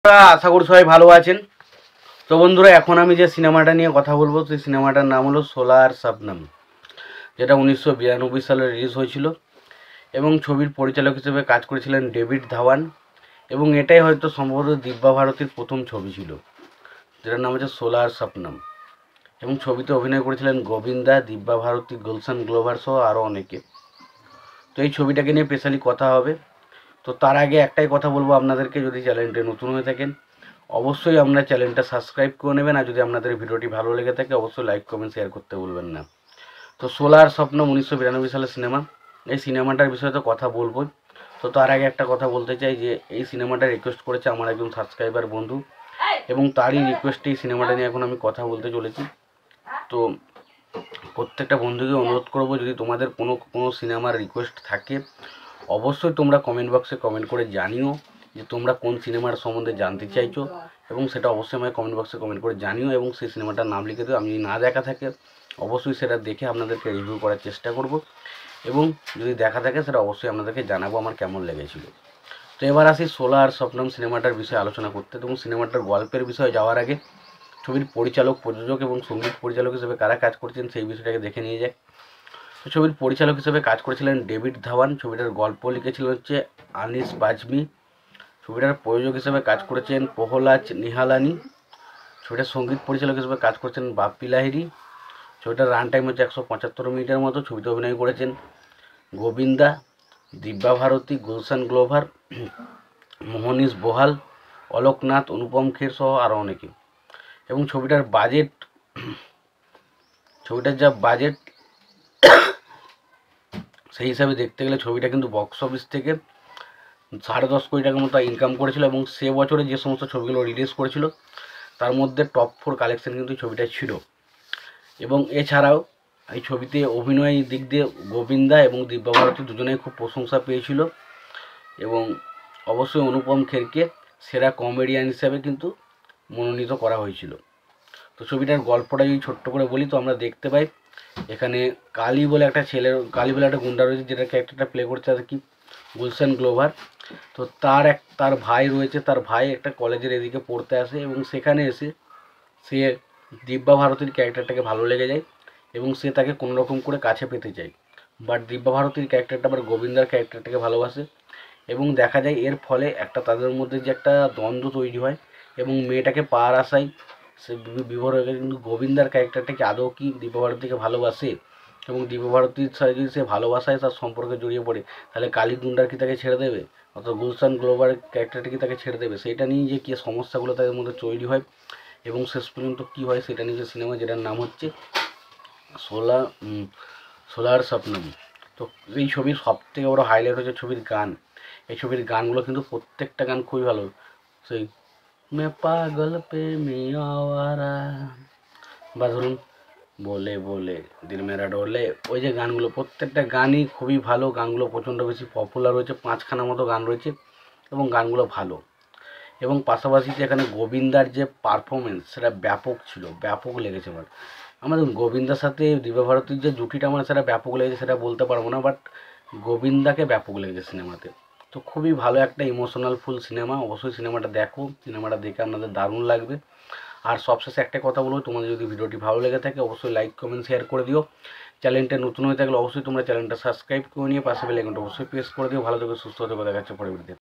আশা করি সবাই ভালো আছেন। তো বন্ধুরা, এখন আমি যে সিনেমাটা নিয়ে কথা বলবো সেই সিনেমাটার নাম হলো সোলার শবনম, যেটা 1992 সালে রিলিজ হয়েছিল এবং ছবির পরিচালক হিসেবে কাজ করেছিলেন ডেভিড ধাওয়ান। এবং এটাই হয়তো সম্ভবত দিব্যা ভারতীর প্রথম ছবি ছিল, যেটার নাম হচ্ছে সোলার স্বপ্নম। এবং ছবিতে অভিনয় করেছিলেন গোবিন্দা, দিব্যা ভারতী, গুলশান গ্লোভার সহ আরও অনেকে। তো এই ছবিটাকে নিয়ে স্পেশালি কথা হবে। তো তার আগে একটাই কথা বলবো আপনাদেরকে, যদি চ্যানেলটি নতুন হয়ে থাকেন অবশ্যই আপনার চ্যানেলটা সাবস্ক্রাইব করে নেবেন, আর যদি আপনাদের ভিডিওটি ভালো লেগে থাকে অবশ্যই লাইক কমেন্ট শেয়ার করতে ভুলবেন না। তো সোলার স্বপ্ন 1992 সালের সিনেমা। এই সিনেমাটার বিষয়ে তো কথা বলবো। তো তার আগে একটা কথা বলতে চাই যে এই সিনেমাটা রিকোয়েস্ট করেছে আমার একজন সাবস্ক্রাইবার বন্ধু, এবং তারই রিকোয়েস্টে এই সিনেমাটা নিয়ে এখন আমি কথা বলতে চলেছি। তো প্রত্যেকটা বন্ধুকে অনুরোধ করবো, যদি তোমাদের কোনো সিনেমার রিকোয়েস্ট থাকে অবশ্যই তোমরা কমেন্ট বক্সে কমেন্ট করে জানিও যে তোমরা কোন সিনেমার সম্বন্ধে জানতে চাইছো, এবং সেটা অবশ্যই আমাকে কমেন্ট বক্সে কমেন্ট করে জানিও এবং সেই সিনেমাটার নাম লিখে দিও। আমি যদি না দেখা থাকে অবশ্যই সেটা দেখে আপনাদেরকে রিভিউ করার চেষ্টা করব, এবং যদি দেখা থাকে সেটা অবশ্যই আপনাদেরকে জানাবো আমার কেমন লেগেছিল। তো এবার আসি সোলার স্বপ্নম সিনেমাটার বিষয়ে আলোচনা করতে। এবং সিনেমাটার গল্পের বিষয়ে যাওয়ার আগে ছবির পরিচালক, প্রযোজক এবং সঙ্গীত পরিচালক হিসেবে কারা কাজ করছেন সেই বিষয়টাকে দেখে নিয়ে যায়। তো ছবির পরিচালক হিসেবে কাজ করেছিলেন ডেভিড ধাওয়ান। ছবিটার গল্প লিখেছিলেন হচ্ছে আনিস বাজমি। ছবিটার প্রযোজক হিসেবে কাজ করেছেন প্রহ্লাদ নিহালানি। ছবিটার সঙ্গীত পরিচালক হিসেবে কাজ করেছেন বাপ্পি লাহিড়ী। ছবিটার রান টাইম হচ্ছে 175 মিনিটের মতো। ছবিতে অভিনয় করেছেন গোবিন্দা, দিব্যা ভারতী, গুলশান গ্লোভার, মোহনীশ বহাল, অলোকনাথ, অনুপম খের সহ আরও অনেকে। এবং ছবিটার যা বাজেট সেই হিসাবে দেখতে গেলে ছবিটা কিন্তু বক্স অফিস থেকে 10.5 কোটি টাকার মতো ইনকাম করেছিল, এবং সে বছরে যে সমস্ত ছবিগুলো রিলিজ করেছিল তার মধ্যে টপ 4 কালেকশন কিন্তু ছবিটা ছিল। এবং এছাড়াও এই ছবিতে অভিনয় দিক দিয়ে গোবিন্দা এবং দিব্যা ভারতী দুজনেই খুব প্রশংসা পেয়েছিল, এবং অবশ্যই অনুপম খেরকে সেরা কমেডিয়ান হিসাবে কিন্তু মনোনীত করা হয়েছিল। তো ছবিটার গল্পটা যদি ছোট্ট করে বলি, তো আমরা দেখতে পাই এখানে কালী বলে একটা গুন্ডা রয়েছে, যেটা ক্যারেক্টারটা প্লে করছে আর কি গুলশান গ্লোভার। তো তার ভাই রয়েছে, তার ভাই একটা কলেজের এদিকে পড়তে আসে, এবং সেখানে এসে সে দিব্যা ভারতীর ক্যারেক্টারটাকে ভালো লেগে যায় এবং সে তাকে কোনো রকম করে কাছে পেতে চায়। বাট দিব্যা ভারতীর ক্যারেক্টারটা আবার গোবিন্দার ক্যারেক্টারটাকে ভালোবাসে, এবং দেখা যায় এর ফলে তাদের মধ্যে যে একটা দ্বন্দ্ব তৈরি হয়, এবং মেয়েটাকে পাওয়ার আশায় সে বিভোর হয়ে গেছে। কিন্তু গোবিন্দার ক্যারেক্টারটাকে আদৌ কি দিব্যা ভারতীকে ভালোবাসে, এবং দিব্যা ভারতীর সাথে যদি সে ভালোবাসায় তার সম্পর্কে জড়িয়ে পড়ে, তাহলে কালী গুন্ডার কি তাকে ছেড়ে দেবে, অর্থাৎ গুলশান গ্লোবারের ক্যারেক্টারটি কি তাকে ছেড়ে দেবে, সেইটা নিয়ে যে কী সমস্যাগুলো তাদের মধ্যে তৈরি হয় এবং শেষ পর্যন্ত কী হয় সেটা নিয়ে যে সিনেমা, যেটার নাম হচ্ছে সোলার স্বপ্নম। তো এই ছবির সবথেকে বড় হাইলাইট হচ্ছে ছবির গান। এই ছবির গানগুলো কিন্তু প্রত্যেকটা গান খুবই ভালো। সেই মে পাগল প্রেমী আওয়ারা, বা ধরুন বলে বলে দিল মেরা ডোলে, ওই যে গানগুলো প্রত্যেকটা গানই খুবই ভালো। গানগুলো প্রচণ্ড বেশি পপুলার হয়েছে, 5খানা মতো গান রয়েছে এবং গানগুলো ভালো। এবং পাশাপাশি যে এখানে গোবিন্দার যে পারফরমেন্স সেটা ব্যাপক ছিল, ব্যাপক লেগেছে আমার। আমাদের গোবিন্দার সাথে দিব্যা ভারতীর যে জুটিটা আমার সেটা ব্যাপক লেগেছে, সেটা বলতে পারবো না, বাট গোবিন্দাকে ব্যাপক লেগেছে সিনেমাতে। তো খুবই ভালো একটা ইমোশনাল ফুল সিনেমা। অবশ্যই সিনেমাটা দেখো, সিনেমাটা দেখে আপনাদের দারুণ লাগবে। আর সবশেষে একটা কথা বলবো, তোমাদের যদি ভিডিওটি ভালো লেগে থাকে অবশ্যই লাইক কমেন্ট শেয়ার করে দিও। চ্যানেলটা নতুন হয়ে থাকলে অবশ্যই তোমরা চ্যানেলটা সাবস্ক্রাইব করে নিয়ে পাশে বেল আইকনটা অবশ্যই প্রেস করে দিও। ভালো থেকো, সুস্থ থেকো, দেখা যাচ্ছে পরে ভিডিওতে।